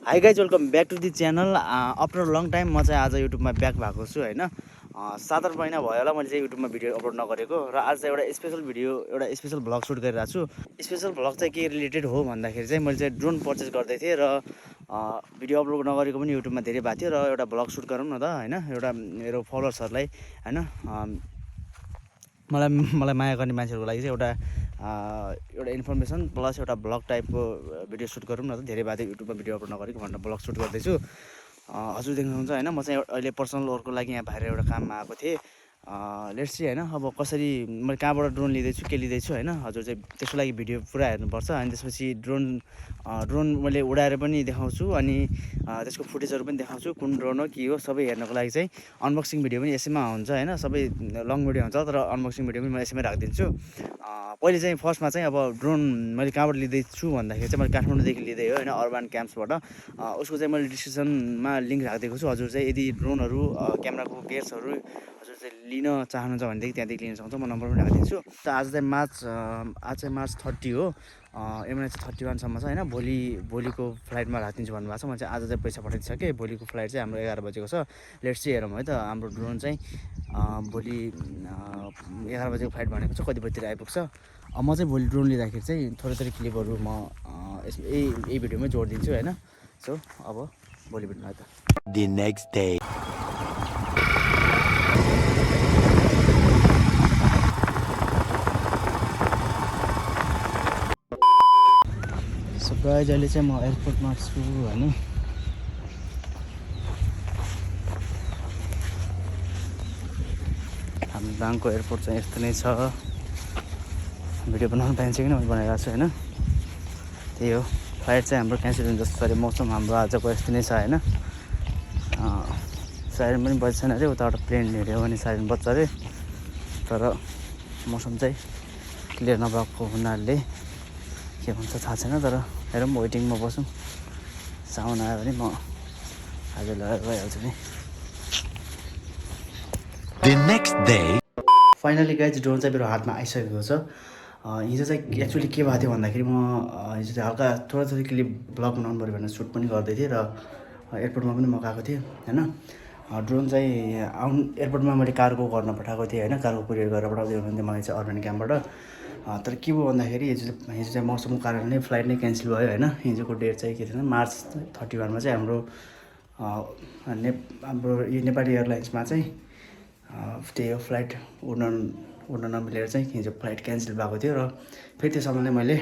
High guys welcome back to the channel. After long time म चाहिँ आज युट्युबमा ब्याक भएको छु होइन। 7-8 महिना भयो होला मैले चाहिँ युट्युबमा भिडियो अपलोड नगरेको, र आज चाहिँ एउटा स्पेसल भ्लग सुट गरिरहेको छु। स्पेसल भ्लग चाहिँ के रिलेटेड हो भन्दाखेरि चाहिँ मैले चाहिँ ड्रोन पर्चेस गर्दै थिएँ र भिडियो अपलोड नगरेको पनि युट्युबमा धेरै भएको थियो, र एउटा भ्लग सुट गरौँ न त होइन। एउटा मेरो फलोवर्सहरूलाई होइन, मलाई माया गर्ने मान्छेहरूको लागि चाहिँ एउटा इन्फर्मेसन प्लस एउटा भ्लग टाइपको भिडियो सुट गरौँ न त। धेरै भएको थियो युट्युबमा भिडियो अपलोड नगरेको भनेर भ्लग सुट गर्दैछु। हजुर देख्नुहुन्छ होइन, म चाहिँ अहिले पर्सनल वर्कको लागि यहाँ बाहिर एउटा काममा आएको थिएँ। लेट्स सी होइन, अब कसरी मैले कहाँबाट ड्रोन लिँदैछु के लिँदैछु होइन, हजुर चाहिँ त्यसको लागि भिडियो पुरा हेर्नुपर्छ। अनि त्यसपछि ड्रोन मैले उडाएर पनि देखाउँछु, अनि त्यसको फुटेजहरू पनि देखाउँछु, कुन ड्रोन हो के हो सबै हेर्नको लागि चाहिँ। अनबक्सिङ भिडियो पनि यसैमा हुन्छ होइन, सबै लङ भिडियो हुन्छ, तर अनबक्सिङ भिडियो पनि म यसैमै राखिदिन्छु। पहिले चाहिँ फर्स्टमा चाहिँ अब ड्रोन मैले कहाँबाट लिँदैछु भन्दाखेरि चाहिँ मैले काठमाडौँदेखि लिँदै हो होइन, अर्बन क्याम्प्सबाट। उसको चाहिँ मैले डिस्क्रिप्सनमा लिङ्क राखिदिएको छु। हजुर चाहिँ यदि ड्रोनहरू क्यामेराको गेट्सहरू हजुर चाहिँ लिन चाहनुहुन्छ भनेदेखि त्यहाँदेखि लिन सक्नुहुन्छ, म नम्बर पनि राखिदिन्छु। त आज चाहिँ मार्च 30 हो, एमआई चाहिँ 31सम्म छ होइन। भोलिको फ्लाइटमा राखिदिन्छु भन्नुभएको छ। म चाहिँ आज चाहिँ पैसा पठाइदिइसकेँ। भोलिको फ्लाइट चाहिँ हाम्रो 11 बजेको छ। लेट्स चाहिँ हेरौँ है त, हाम्रो ड्रोन चाहिँ भोलि 11 बजेको फ्लाइट भनेको छ, कति बजीतिर आइपुग्छ। म चाहिँ भोलि ड्रोन लिँदाखेरि चाहिँ थोरै क्लिपहरू म यही भिडियोमै जोडिदिन्छु होइन। सो अब भोलि भेट्नु है त। The next day. So guys अहिले चाहिँ म एयरपोर्टमा छु होइन। हाम्रो दाङको एयरपोर्ट चाहिँ यस्तो नै छ। भिडियो बनाउनु पाइन्छ कि मैले बनाइरहेको छु होइन। त्यही हो, फ्लाइट चाहिँ हाम्रो क्यान्सल हुन्छ जस्तो छ। मौसम हाम्रो आजको यस्तो नै छ होइन। साइरन पनि बज्छ छैन अरे, उताबाट प्लेन हिँड्यो भने साइरन बज्छ अरे, तर मौसम चाहिँ क्लियर नभएको हुनाले के भन्छ थाहा छैन। तर हेरौँ, वेटिङमा बसौँ, साउन्ड आयो भने म आज लगाएर गइहाल्छु नि। The next day. Finally guys drone चाहिँ मेरो हातमा आइसकेको छ। हिजो चाहिँ एक्चुअली के भएको थियो भन्दाखेरि म हिजो चाहिँ हल्का थोरै क्लिप भ्लग बनाउनु पऱ्यो भनेर सुट पनि गर्दै थिएँ, र एयरपोर्टमा पनि म गएको थिएँ होइन। ड्रोन चाहिँ एयरपोर्टमा मैले कार्गो गर्न पठाएको थिएँ होइन, कार्गो कुरियर गरेर पठाउँदै हुनुहुन्थ्यो मलाई चाहिँ अर्बन क्याम्पबाट। तर के भयो भन्दाखेरि हिजो चाहिँ मौसमको कारणले फ्लाइट नै क्यान्सल भयो होइन। हिजोको डेट चाहिँ के थियो, मार्च 31मा चाहिँ हाम्रो यो नेपाली एयरलाइन्समा चाहिँ त्यही हो, फ्लाइट उड्न नमिलेर चाहिँ हिजो फ्लाइट क्यान्सल भएको थियो। र फेरि त्यो समयलाई मैले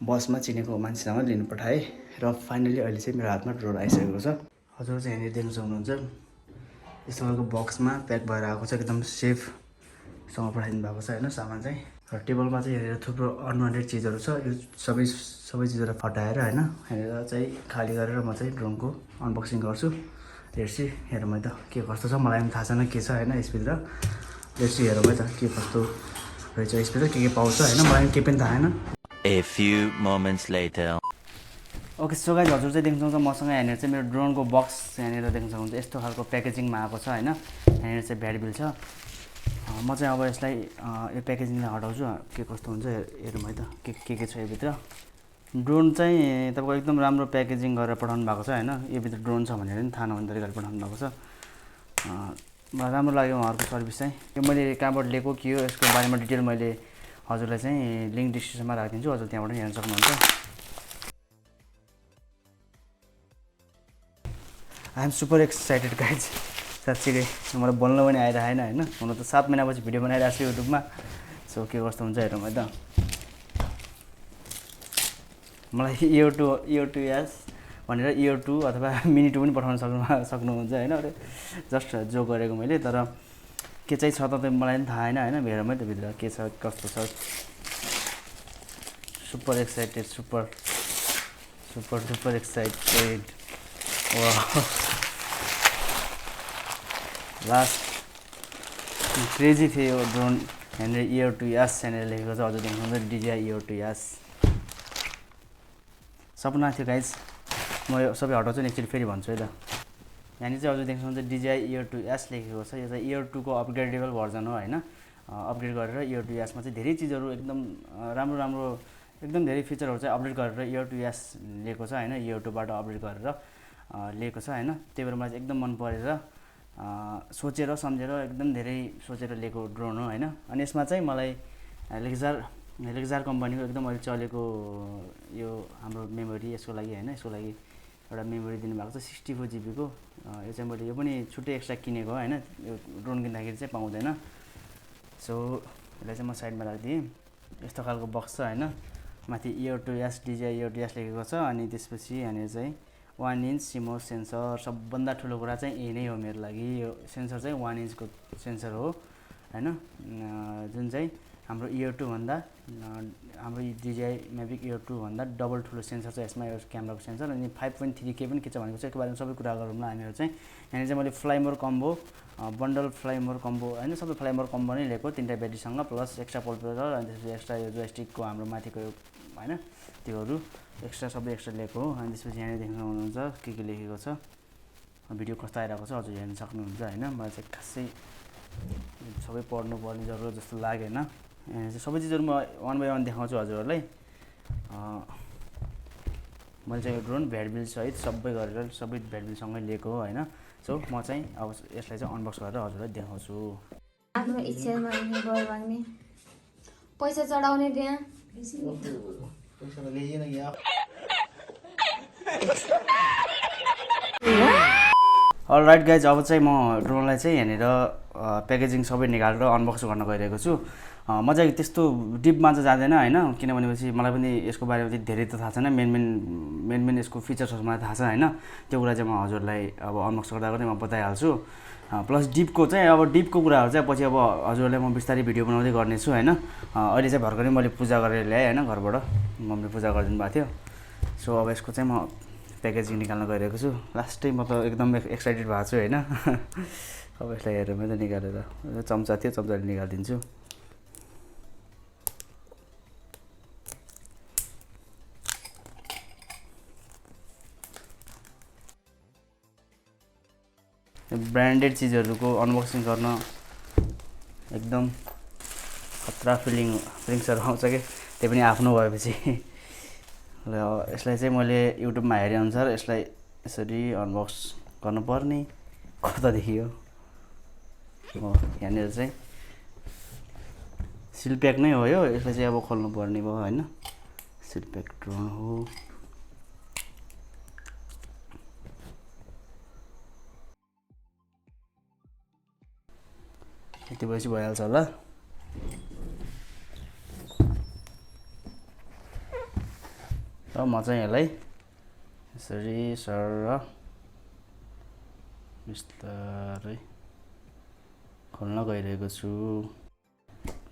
बसमा चिनेको मान्छेसँग लिनु पठाएँ, र फाइनली अहिले चाहिँ मेरो हातमा ड्रोन आइसकेको छ। हजुर चाहिँ यहाँनिर देख्न सक्नुहुन्छ, यस्तो खालको बक्समा प्याक भएर आएको छ, एकदम सेफसँग पठाइदिनु भएको छ होइन सामान चाहिँ। र टेबलमा चाहिँ यहाँनिर थुप्रो अनवान्टेड चिजहरू छ। यो सबै चिजहरू हटाएर होइन, यहाँनिर चाहिँ खाली गरेर म चाहिँ ड्रोनको अनबक्सिङ गर्छु। हेर्छु हेरौँ है त के कस्तो छ, मलाई पनि थाहा छैन के छ होइन यसभित्र। हेर्छु हेरौँ है त के कस्तो रहेछ यसभित्र, के पाउँछ होइन, मलाई केही पनि थाहा छैन। A few moments later. Okay so guys हजुर चाहिँ देख्न सक्नुहुन्छ मसँग यहाँनिर चाहिँ मेरो ड्रोनको बक्स यहाँनिर देख्न सक्नुहुन्छ, यस्तो खालको प्याकेजिङमा आएको छ होइन। यहाँनिर चाहिँ भ्याट बिल छ। म चाहिँ अब यसलाई यो प्याकेजिङलाई हटाउँछु, के कस्तो हुन्छ हेरौँ है त के छ योभित्र। ड्रोन चाहिँ तपाईँको एकदम राम्रो प्याकेजिङ गरेर पठाउनु भएको छ होइन। योभित्र ड्रोन छ भनेर पनि थाहा नहुने तरिकाले पठाउनु भएको छ। मलाई राम्रो लाग्यो उहाँहरूको सर्भिस चाहिँ। यो मैले कहाँबाट लिएको के हो यसको बारेमा डिटेल मैले हजुरलाई चाहिँ लिङ्क डिस्क्रिप्सनमा राखिदिन्छु, हजुर त्यहाँबाट पनि हेर्न सक्नुहुन्छ। I am super excited guys, साँच्चीकै मलाई बोल्न पनि आइरहेन होइन। हुन त 7 महिनापछि भिडियो बनाइरहेको छु युट्युबमा। सो के कस्तो हुन्छ हेरौँ है त। मलाई Air2s भनेर Air2 अथवा मिनी 2 पनि पठाउन सक्नुहुन्छ होइन। जस्ट जो गरेको मैले, तर के चाहिँ छ त मलाई पनि थाहा होइन होइन। हेरौँ है त भित्र के छ कस्तो छ। Super excited, super excited. वा लास्ट क्रेजी थियो यो ड्रोन। यहाँनिर Air2s यहाँनिर लेखेको छ, हजुर देख्नुहुन्छ Dji Air2s। सपना थियो गाइज, म यो सबै हटाउँछु नि एकचोटि फेरि भन्छु है त। यहाँनिर चाहिँ हजुर देख्न सक्नुहुन्छ Dji Air2s लेखेको छ। यो चाहिँ Air2 को अपग्रेडेबल भर्जन हो होइन। अपग्रेड गरेर Air2s मा चाहिँ धेरै चिजहरू एकदम राम्रो एकदम धेरै फिचरहरू चाहिँ अपडेट गरेर Air2s लिएको छ हैन, Air2 बाट अपडेट गरेर लिएको छ हैन। त्यही भएर मलाई एकदम मन परेर सोचेर सम्झेर एकदम धेरै सोचेर लिएको ड्रोन हो हैन। अनि यसमा चाहिँ मलाई लेक्जार कम्पनीको एकदम अहिले चलेको यो हाम्रो मेमोरी यसको लागि हैन, यसको लागि एउटा मेमोरी दिनुभएको छ 64 GB को। यो चाहिँ मैले यो पनि छुट्टै एक्स्ट्रा किनेको हो हैन, यो ड्रोन किन्दाखेरि चाहिँ पाउँदैन। सो यसलाई चाहिँ म साइडमा राख्दिएँ। यस्तो खालको बक्स छ हैन, माथि Air2s Dji Air2s लेखेको छ। अनि त्यसपछि यहाँनिर चाहिँ 1 इन्च CMOS सेन्सर, सबभन्दा ठुलो कुरा चाहिँ यही नै हो मेरो लागि। यो सेन्सर चाहिँ 1 इन्चको सेन्सर हो हैन, जुन चाहिँ हाम्रो Air2 भन्दा हाम्रो DJI Mavic Air2 भन्दा डबल ठुलो सेन्सर छ यसमा, यो क्यामेराको सेन्सर। अनि 5.3K पनि के छ भनेको छ, यसको बारेमा सबै कुरा गरौँला हामीहरु चाहिँ। यहाँनिर चाहिँ मैले फ्लाइमोर कम्बो बन्डल फ्लाइमोर कम्बो हैन, सबै फ्लाइमोर कम्बो नै लिएको, 3टा ब्याट्रीसँग प्लस एक्स्ट्रा पोलपेपर अनि त्यसपछि एक्स्ट्रा यो जोयस्टिकको हाम्रो माथिको यो हैन त्योहरू एक्स्ट्रा सबै एक्स्ट्रा लिएको हो। अनि त्यसपछि यहाँनिर देख्न सक्नुहुन्छ के लेखेको छ, भिडियो कस्तो आइरहेको छ हजुर हेर्न सक्नुहुन्छ हैन। मलाई चाहिँ खासै सबै पढ्नु पर्ने जरुरत जस्तो लागेन। यहाँ चाहिँ सबै चिजहरु म 1 बाइ 1 देखाउँछु हजुरहरुलाई। मैले चाहिँ यो ड्रोन भ्याटबिल सहित सबै गरेर सबै भ्याटबिल सँगै लिएको हो हैन। सो म चाहिँ अब यसलाई चाहिँ अनबक्स गरेर हजुरलाई देखाउँछु। आफ्नो इच्छा माग्ने बर माग्ने पैसा चढाउने त्यहाँ पैसा लिएन या। अलराइट गाइज, अब चाहिँ म ड्रोनलाई चाहिँ यहाँनिर प्याकेजिङ सबै निकालेर अनबक्स गर्न गइरहेको छु। म चाहिँ त्यस्तो डिपमा चाहिँ जाँदैन हैन, किनभनेपछि मलाई पनि यसको बारेमा चाहिँ धेरै त थाहा छैन। मेन यसको फिचर्सहरु मलाई थाहा छ हैन, त्यो कुरा चाहिँ म हजुरलाई अब अनबक्स गर्दा गर्दै म बताइहाल्छु। प्लस डिपको चाहिँ अब डिपको कुराहरु चाहिँ पछि अब हजुरलाई म बिस्तारै भिडियो बनाउँदै गर्नेछु हैन। अहिले चाहिँ भर्खरै मैले पूजा गरेर ल्याएँ हैन, घरबाट मम्मीले पूजा गरिदिनु भएको थियो। सो अब यसको चाहिँ म प्याकेजिङ निकाल्न गइरहेको छु। लास्टै म त एकदम एक्साइटेड भएको छु हैन। अब यसलाई हेरेर मैले निकालेर चम्चा थियो, चम्चाले निकालिदिन्छु। ब्रान्डेड चिजहरुको अनबक्सिङ गर्न एकदम खतरा फिलिङ्सहरु आउँछ के, त्यो पनि आफ्नो भएपछि। ल यसलाई चाहिँ मैले युट्युबमा हेरे अनुसार यसलाई यसरी अनबक्स गर्नुपर्ने कतादेखि हो। यहाँनिर चाहिँ सिल प्याक नै हो यो, यसलाई चाहिँ अब खोल्नु पर्ने भयो हैन। सिल प्याक ड्रोन हो। यति भएपछि भइहाल्छ होला। र म चाहिँ यसलाई यसरी सर बिस्तारै खोल्न गइरहेको छु।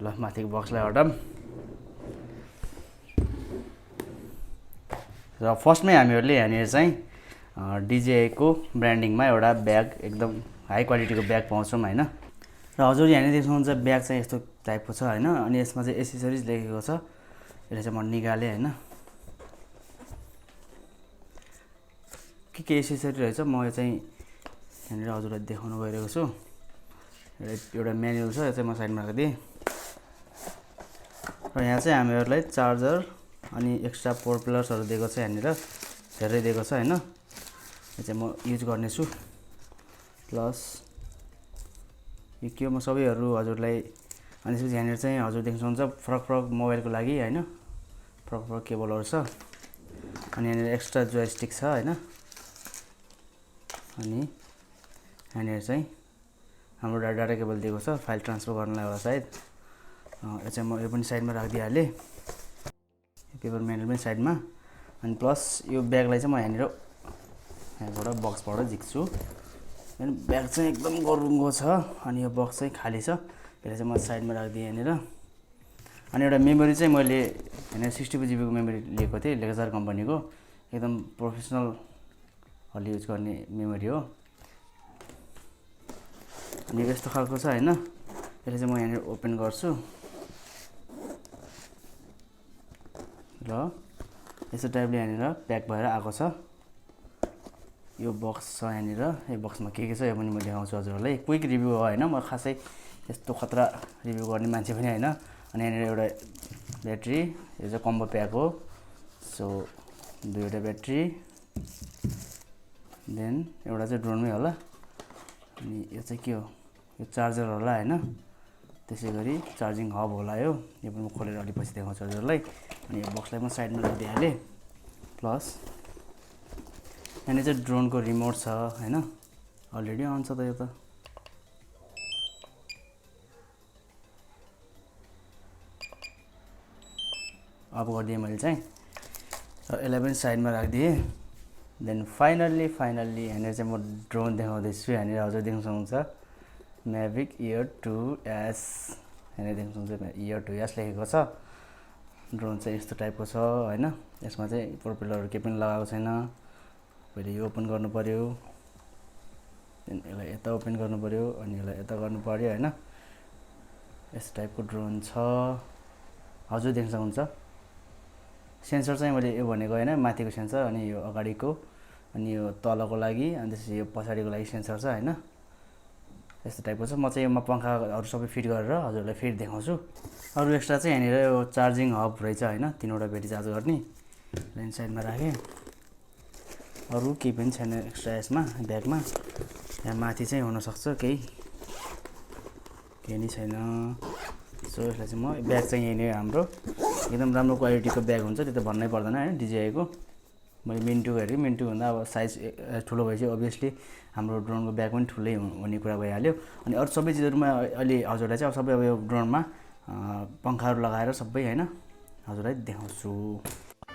ल माथिको बक्सलाई हटाम। र फर्स्टमै हामीहरुले यहाँनिर चाहिँ DJI को ब्रान्डिङमा एउटा ब्याग, एकदम हाई क्वालिटीको ब्याग पाउँछौँ हैन। र हजुर यहाँनिर देख्नुहुन्छ ब्याग चाहिँ यस्तो टाइपको छ हैन। अनि यसमा चाहिँ एसेसरिज लेखेको छ, यसले चाहिँ म निकाले हैन। के एसेसरी रहेछ म यो चाहिँ यहाँनिर हजुरलाई देखाउन गइरहेको छु। एउटा म्यानुअल छ, यो चाहिँ म साइडमा राखिदिएँ। र यहाँ चाहिँ हामीहरुलाई चार्जर अनि एक्स्ट्रा पोर्टप्लर्सहरु दिएको छ, यहाँनिर धेरै दिएको छ हैन। यो चाहिँ म युज गर्नेछु। प्लस यो के हो म सबैहरु हजुरलाई। अनि त्यसपछि यहाँनिर चाहिँ हजुर देख्न सक्नुहुन्छ फरक मोबाइलको लागि हैन, फरक केबलहरु छ। अनि यहाँनिर एक्स्ट्रा जोयस्टिक छ हैन। अनि यहाँनिर चाहिँ हाम्रो डाटा केबल दिएको छ फाइल ट्रान्सफर गर्नलाई होला सायद। यो चाहिँ म यो पनि साइडमा राखिदिइहालेँ, पेपर म्यानुअल पनि साइडमा। अनि प्लस यो ब्यागलाई चाहिँ म यहाँबाट बक्सबाट झिक्छु। अनि ब्याग चाहिँ एकदम गरुङ्गो छ। अनि यो बक्स चाहिँ खाली छ, यसलाई चाहिँ म साइडमा राखिदिएँ यहाँनिर। अनि एउटा मेमोरी चाहिँ मैले यहाँनिर 64 GB को मेमोरी लिएको थिएँ, लेक्जार कम्पनीको, एकदम प्रोफेसनल हल युज गर्ने मेमोरी हो। अनि यस्तो खालको छ हैन। यसले चाहिँ म यहाँनिर ओपन गर्छु। र यस्तो टाइपले यहाँनिर प्याक भएर आएको छ। यो बक्स छ यहाँनिर, यो बक्समा के छ यो पनि म देखाउँछु हजुरहरुलाई। क्विक रिभ्यू हो हैन, म खासै यस्तो खतरा रिभ्यू गर्ने मान्छे पनि हैन। अनि यहाँनिर एउटा ब्याट्री, यो चाहिँ कम्बो प्याक हो। सो दुईवटा ब्याट्री, देन एउटा चाहिँ ड्रोनमै होला, अनि यो चाहिँ के हो, यो चार्जर होला होइन। त्यसै गरी चार्जिङ हब होला यो पनि म खोलेर अलि पछि देखाउँछु हजुरलाई। अनि यो बक्सलाई म साइडमा राखिदिइहालेँ। प्लस यहाँनिर चाहिँ ड्रोनको रिमोट छ होइन, अलरेडी अन छ त यो त। अफ गरिदिएँ मैले चाहिँ, यसलाई पनि साइडमा राखिदिएँ। देन फाइनल्ली यहाँनिर चाहिँ म ड्रोन देखाउँदैछु। यहाँनिर हजुर देख्न सक्नुहुन्छ Mavic Air2s, यहाँनिर देख्न सक्नुहुन्छ Air2s लेखेको छ। ड्रोन चाहिँ यस्तो टाइपको छ होइन। यसमा चाहिँ प्रोपेलरहरू केही पनि लगाएको छैन। पहिले यो ओपन गर्नु पर्यो, देन यसलाई यता ओपन गर्नु पर्यो, अनि यसलाई यता गर्नु पर्यो होइन। यस्तो टाइपको ड्रोन छ, हजुर देख्न सक्नुहुन्छ। सेन्सर चाहिँ मैले यो भनेको होइन, माथिको सेन्सर, अनि यो अगाडिको, अनि यो तलको लागि, अनि त्यसपछि यो पछाडिको लागि सेन्सर छ होइन। यस्तो टाइपको छ। म चाहिँ योमा पङ्खाहरू सबै फिट गरेर हजुरलाई फेरि देखाउँछु। अरू एक्स्ट्रा चाहिँ यहाँनिर यो चार्जिङ हब रहेछ होइन, 3वटा ब्याट्री चार्ज गर्ने। लाइन साइडमा राखेँ, अरू केही पनि छैन एक्स्ट्रा यसमा ब्यागमा। यहाँ माथि चाहिँ हुनसक्छ केही नै छैन। सो यसलाई चाहिँ म ब्याग चाहिँ यही नै हाम्रो एकदम राम्रो क्वालिटीको ब्याग हुन्छ, त्यो त भन्नै पर्दैन होइन। DJI को मैले मिन्टु हेरेँ, मिन्टु भन्दा अब साइज ठुलो भएपछि अभियसली हाम्रो ड्रोनको ब्याग पनि ठुलै हुने कुरा भइहाल्यो। अनि अरू सबै चिजहरूमा अहिले हजुरलाई चाहिँ अब सबै अब यो ड्रोनमा पङ्खाहरू लगाएर सबै होइन हजुरलाई देखाउँछु।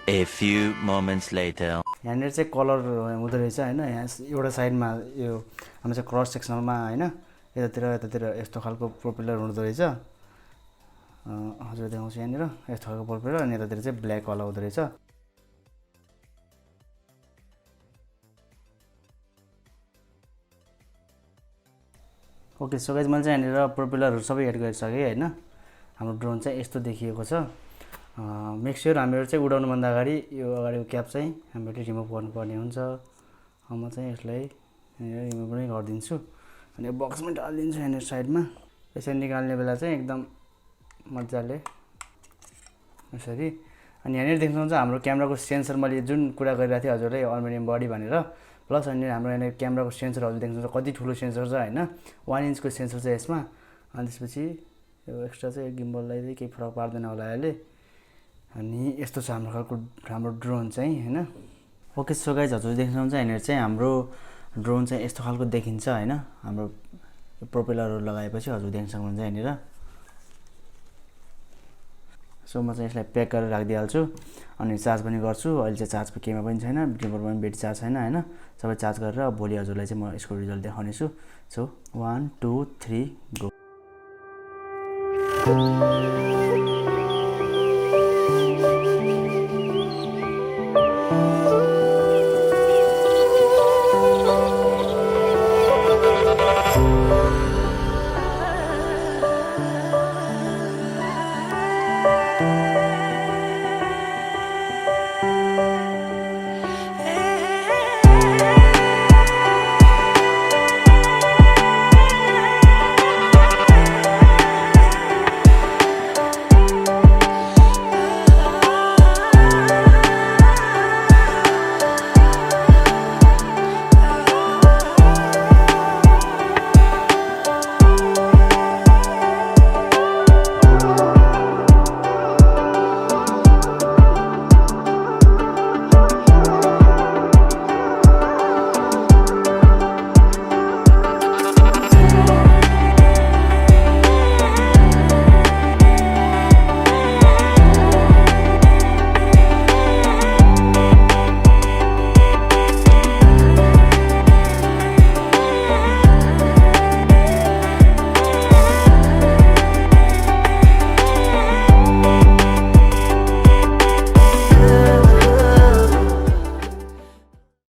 A few moments later. यहाँनिर चाहिँ कलर हुँदो रहेछ होइन। यहाँ एउटा साइडमा यो हाम्रो चाहिँ क्रस सेक्सनलमा होइन, यतातिर यस्तो खालको प्रोपेलर हुँदो रहेछ। हजुर देखाउँछु यहाँनिर यस्तो खालको प्रोपेलर, अनि यतातिर चाहिँ ब्ल्याक वाला हुँदो रहेछ। ओके, सो गाइज मैले चाहिँ यहाँनिर प्रोपेलरहरू सबै एड गरिसकेँ होइन। हाम्रो ड्रोन चाहिँ यस्तो देखिएको छ। मेक स्योर हामीहरू चाहिँ उडाउनुभन्दा अगाडि यो अगाडिको क्याप चाहिँ हामीले रिमुभ गर्नुपर्ने हुन्छ। म चाहिँ यसलाई यहाँनिर रिमुभ पनि गरिदिन्छु, अनि यो बक्समै हालिदिन्छु यहाँनिर साइडमा। यसरी निकाल्ने बेला चाहिँ एकदम मजाले यसरी। अनि यहाँनिर देख्नुहुन्छ हाम्रो क्यामेराको सेन्सर, मैले जुन कुरा गरिरहेको थिएँ हजुरलाई अल्युमिनियम बडी भनेर। प्लस अनि हाम्रो यहाँनिर क्यामेराको सेन्सर हजुर देख्नुहुन्छ कति ठुलो सेन्सर छ होइन, 1 इन्चको सेन्सर छ यसमा। अनि त्यसपछि यो एक्स्ट्रा चाहिँ गिम्बललाई चाहिँ केही फरक पार्दैन होला अहिले। अनि यस्तो छ हाम्रो ड्रोन चाहिँ होइन। ओके, सो गाइज हजुर देख्न सक्नुहुन्छ यहाँनिर चाहिँ हाम्रो ड्रोन चाहिँ यस्तो खालको देखिन्छ होइन। हाम्रो प्रोपेलरहरू लगाएपछि हजुर देख्न सक्नुहुन्छ यहाँनिर। सो म चाहिँ यसलाई प्याक गरेर राखिदिइहाल्छु, अनि चार्ज पनि गर्छु। अहिले चाहिँ चार्ज केहीमा पनि छैन, ड्रिमरमा पनि ब्याट्री चार्ज छैन होइन। सबै चार्ज गरेर भोलि हजुरलाई चाहिँ म यसको रिजल्ट देखाउनेछु। So 1 2 3 go.